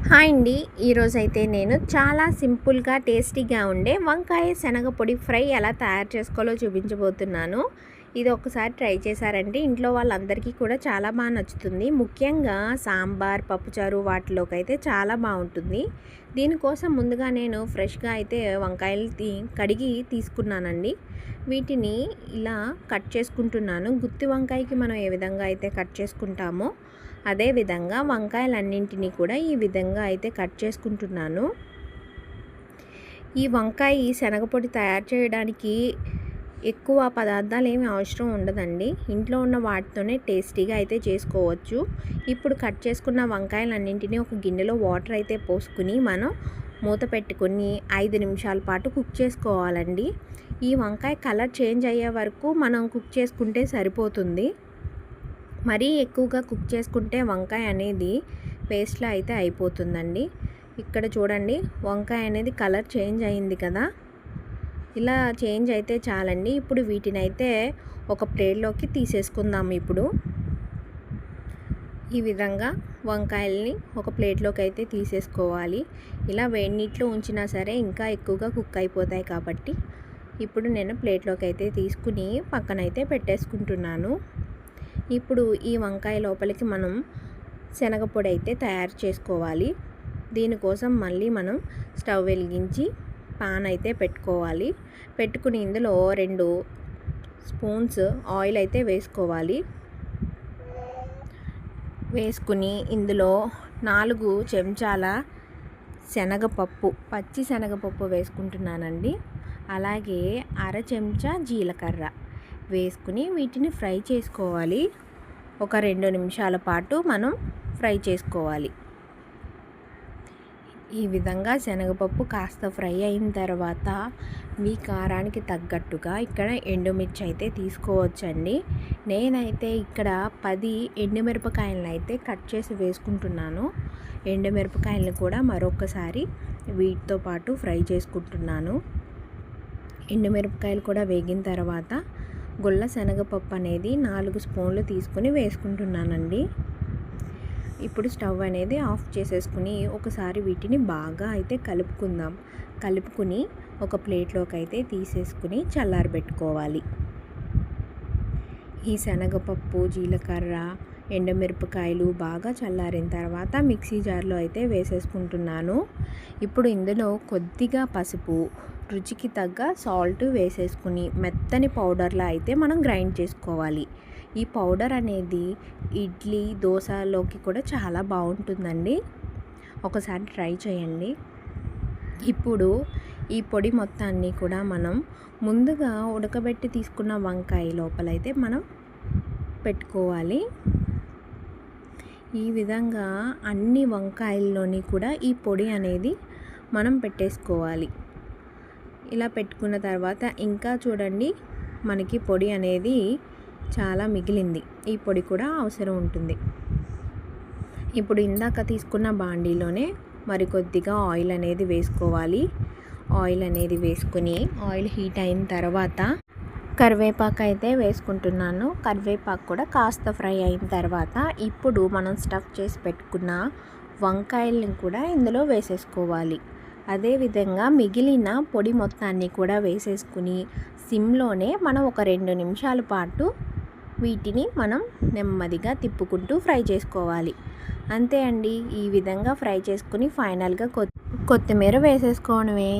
Hi అండి. ఈరోజైతే నేను చాలా సింపుల్గా టేస్టీగా ఉండే వంకాయ శనగ పొడి ఫ్రై ఎలా తయారు చేసుకోవాలో చూపించబోతున్నాను. ఇది ఒకసారి ట్రై చేశారంటే ఇంట్లో వాళ్ళందరికీ కూడా చాలా బాగా నచ్చుతుంది. ముఖ్యంగా సాంబార్, పప్పుచారు వాటిలోకి అయితే చాలా బాగుంటుంది. దీనికోసం ముందుగా నేను ఫ్రెష్గా అయితే వంకాయలు కడిగి తీసుకున్నానండి. వీటిని ఇలా కట్ చేసుకుంటున్నాను. గుత్తి వంకాయకి మనం ఏ విధంగా అయితే కట్ చేసుకుంటామో అదేవిధంగా వంకాయలన్నింటినీ కూడా ఈ విధంగా అయితే కట్ చేసుకుంటున్నాను. ఈ వంకాయ శనగపొడి తయారు చేయడానికి ఎక్కువ పదార్థాలు ఏమి అవసరం ఉండదండి. ఇంట్లో ఉన్న వాటితోనే టేస్టీగా అయితే చేసుకోవచ్చు. ఇప్పుడు కట్ చేసుకున్న వంకాయలన్నింటినీ ఒక గిన్నెలో వాటర్ అయితే పోసుకుని మనం మూత పెట్టుకుని 5 నిమిషాల పాటు కుక్ చేసుకోవాలండి. ఈ వంకాయ కలర్ చేంజ్ అయ్యే వరకు మనం కుక్ చేసుకుంటే సరిపోతుంది. మరీ ఎక్కువగా కుక్ చేసుకుంటే వంకాయ అనేది పేస్ట్లా అయితే అయిపోతుందండి. ఇక్కడ చూడండి, వంకాయ అనేది కలర్ చేంజ్ అయింది కదా, ఇలా చేంజ్ అయితే చాలండి. ఇప్పుడు వీటిని అయితే ఒక ప్లేట్లోకి తీసేసుకుందాం. ఇప్పుడు ఈ విధంగా వంకాయల్ని ఒక ప్లేట్లోకి అయితే తీసేసుకోవాలి. ఇలా వేడి నీటిలో ఉంచినా సరే ఇంకా ఎక్కువగా కుక్ అయిపోతాయి కాబట్టి ఇప్పుడు నేను ప్లేట్లోకి అయితే తీసుకుని పక్కనైతే పెట్టేసుకుంటున్నాను. ఇప్పుడు ఈ వంకాయ లోపలికి మనం శనగపొడి అయితే తయారు చేసుకోవాలి. దీనికోసం మళ్ళీ మనం స్టవ్ వెలిగించి పాన్ అయితే పెట్టుకోవాలి. పెట్టుకుని ఇందులో 2 స్పూన్స్ ఆయిల్ అయితే వేసుకోవాలి. వేసుకుని ఇందులో 4 చెంచాల శనగపప్పు, పచ్చి శనగపప్పు వేసుకుంటున్నానండి. అలాగే 1/2 చెంచా జీలకర్ర వేసుకుని వీటిని ఫ్రై చేసుకోవాలి. ఒక 2 నిమిషాల పాటు మనం ఫ్రై చేసుకోవాలి. ఈ విధంగా శనగపప్పు కాస్త ఫ్రై అయిన తర్వాత మీ కారానికి తగ్గట్టుగా ఇక్కడ ఎండుమిర్చి అయితే తీసుకోవచ్చండి. నేనైతే ఇక్కడ 10 ఎండుమిరపకాయలను అయితే కట్ చేసి వేసుకుంటున్నాను. ఎండుమిరపకాయలను కూడా మరొకసారి వీటితో పాటు ఫ్రై చేసుకుంటున్నాను. ఎండుమిరపకాయలు కూడా వేగిన తర్వాత గుల్ల శనగపప్పు అనేది 4 స్పూన్లు తీసుకుని వేసుకుంటున్నానండి. ఇప్పుడు స్టవ్ అనేది ఆఫ్ చేసేసుకుని ఒకసారి వీటిని బాగా అయితే కలుపుకుందాం. కలుపుకుని ఒక ప్లేట్లోకి అయితే తీసేసుకుని చల్లారబెట్టుకోవాలి. ఈ శనగపప్పు, జీలకర్ర, ఎండుమిరపకాయలు బాగా చల్లారిన తర్వాత మిక్సీ జార్లో అయితే వేసేసుకుంటున్నాను. ఇప్పుడు ఇందులో కొద్దిగా పసుపు, రుచికి తగ్గ సాల్ట్ వేసేసుకుని మెత్తని పౌడర్లా అయితే మనం గ్రైండ్ చేసుకోవాలి. ఈ పౌడర్ అనేది ఇడ్లీ, దోశలోకి కూడా చాలా బాగుంటుందండి. ఒకసారి ట్రై చేయండి. ఇప్పుడు ఈ పొడి మొత్తాన్ని కూడా మనం ముందుగా ఉడకబెట్టి తీసుకున్న వంకాయ లోపలైతే మనం పెట్టుకోవాలి. ఈ విధంగా అన్ని వంకాయల్లోని కూడా ఈ పొడి అనేది మనం పెట్టేసుకోవాలి. ఇలా పెట్టుకున్న తర్వాత ఇంకా చూడండి, మనకి పొడి అనేది చాలా మిగిలింది. ఈ పొడి కూడా అవసరం ఉంటుంది. ఇప్పుడు ఇందాక తీసుకున్న బాండీలోనే మరికొద్దిగా ఆయిల్ అనేది వేసుకోవాలి. ఆయిల్ అనేది వేసుకుని ఆయిల్ హీట్ అయిన తర్వాత కరివేపాకు అయితే వేసుకుంటున్నాను. కరివేపాకు కూడా కాస్త ఫ్రై అయిన తర్వాత ఇప్పుడు మనం స్టఫ్ చేసి పెట్టుకున్న వంకాయలను కూడా ఇందులో వేసేసుకోవాలి. అదేవిధంగా మిగిలిన పొడి మొత్తాన్ని కూడా వేసేసుకుని సిమ్లోనే మనం ఒక 2 నిమిషాల పాటు వీటిని మనం నెమ్మదిగా తిప్పుకుంటూ ఫ్రై చేసుకోవాలి. అంతే అండి. ఈ విధంగా ఫ్రై చేసుకుని ఫైనల్గా కొత్తిమీర వేసేసుకోవడమే.